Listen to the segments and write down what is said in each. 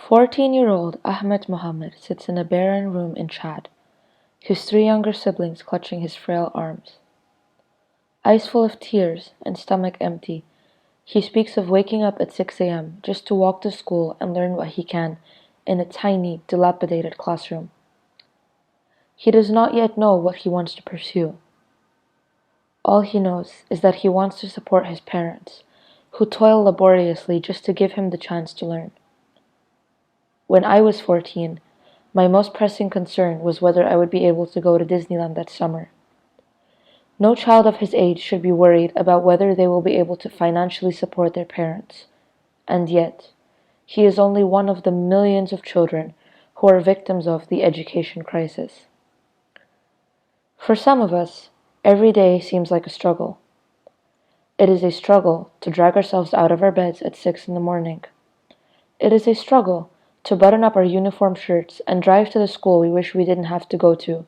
14-year-old Ahmed Mohammed sits in a barren room in Chad, his three younger siblings clutching his frail arms. Eyes full of tears and stomach empty, he speaks of waking up at 6 a.m. just to walk to school and learn what he can in a tiny, dilapidated classroom. He does not yet know what he wants to pursue. All he knows is that he wants to support his parents, who toil laboriously just to give him the chance to learn. When I was 14, my most pressing concern was whether I would be able to go to Disneyland that summer. No child of his age should be worried about whether they will be able to financially support their parents. And yet, he is only one of the millions of children who are victims of the education crisis. For some of us, every day seems like a struggle. It is a struggle to drag ourselves out of our beds at 6 in the morning. It is a struggle to button up our uniform shirts and drive to the school we wish we didn't have to go to.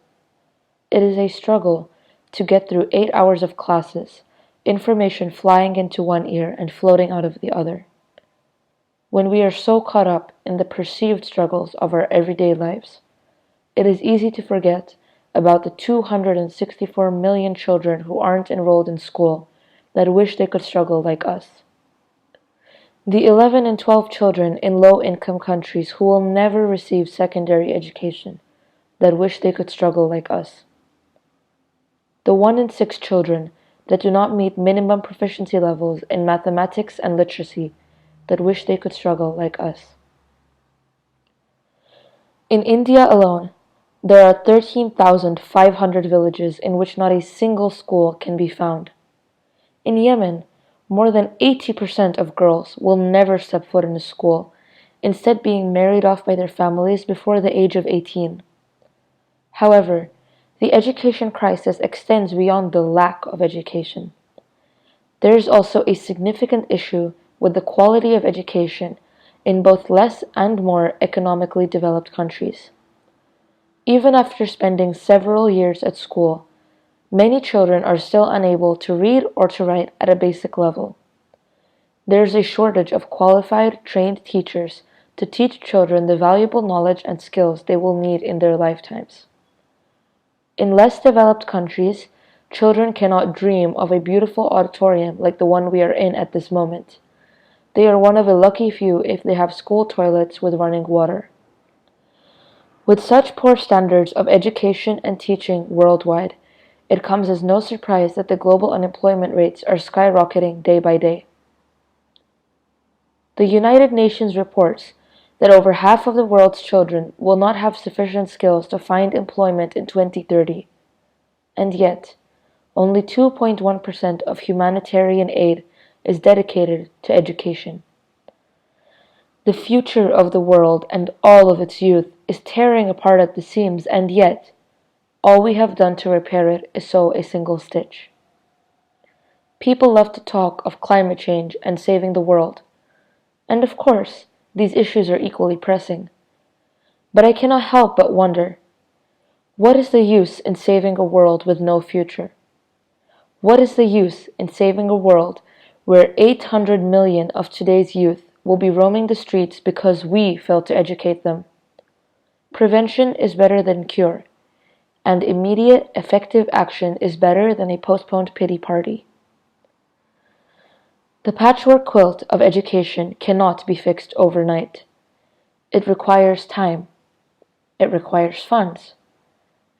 It is a struggle to get through 8 hours of classes, information flying into one ear and floating out of the other. When we are so caught up in the perceived struggles of our everyday lives, it is easy to forget about the 264 million children who aren't enrolled in school that wish they could struggle like us. The 11 and 12 children in low-income countries who will never receive secondary education that wish they could struggle like us. The 1 in 6 children that do not meet minimum proficiency levels in mathematics and literacy that wish they could struggle like us. In India alone, there are 13,500 villages in which not a single school can be found. In Yemen, more than 80% of girls will never step foot in a school, instead being married off by their families before the age of 18. However, the education crisis extends beyond the lack of education. There is also a significant issue with the quality of education in both less and more economically developed countries. Even after spending several years at school, many children are still unable to read or to write at a basic level. There is a shortage of qualified, trained teachers to teach children the valuable knowledge and skills they will need in their lifetimes. In less developed countries, children cannot dream of a beautiful auditorium like the one we are in at this moment. They are one of a lucky few if they have school toilets with running water. With such poor standards of education and teaching worldwide, it comes as no surprise that the global unemployment rates are skyrocketing day by day. The United Nations reports that over half of the world's children will not have sufficient skills to find employment in 2030. And yet, only 2.1% of humanitarian aid is dedicated to education. The future of the world and all of its youth is tearing apart at the seams, and yet, all we have done to repair it is sew a single stitch. People love to talk of climate change and saving the world. And of course, these issues are equally pressing. But I cannot help but wonder, what is the use in saving a world with no future? What is the use in saving a world where 800 million of today's youth will be roaming the streets because we failed to educate them? Prevention is better than cure, and immediate, effective action is better than a postponed pity party. The patchwork quilt of education cannot be fixed overnight. It requires time. It requires funds.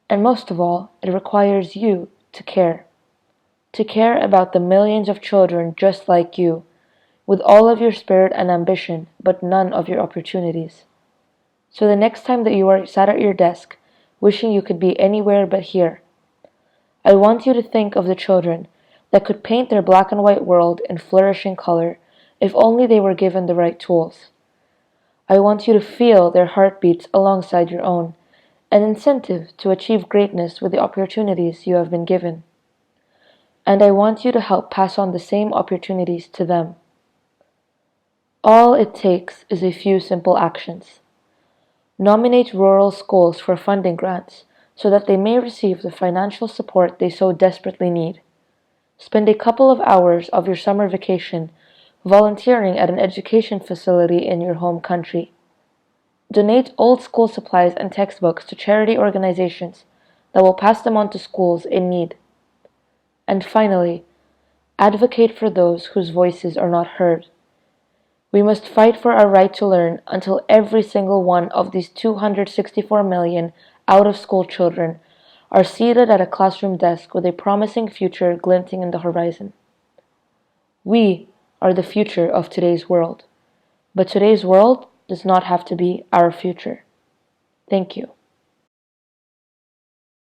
And most of all, it requires you to care. To care about the millions of children just like you, with all of your spirit and ambition, but none of your opportunities. So the next time that you are sat at your desk, wishing you could be anywhere but here, I want you to think of the children that could paint their black and white world in flourishing color if only they were given the right tools. I want you to feel their heartbeats alongside your own, an incentive to achieve greatness with the opportunities you have been given. And I want you to help pass on the same opportunities to them. All it takes is a few simple actions. Nominate rural schools for funding grants so that they may receive the financial support they so desperately need. Spend a couple of hours of your summer vacation volunteering at an education facility in your home country. Donate old school supplies and textbooks to charity organizations that will pass them on to schools in need. And finally, advocate for those whose voices are not heard. We must fight for our right to learn until every single one of these 264 million out of school children are seated at a classroom desk with a promising future glinting in the horizon. We are the future of today's world, but today's world does not have to be our future. Thank you.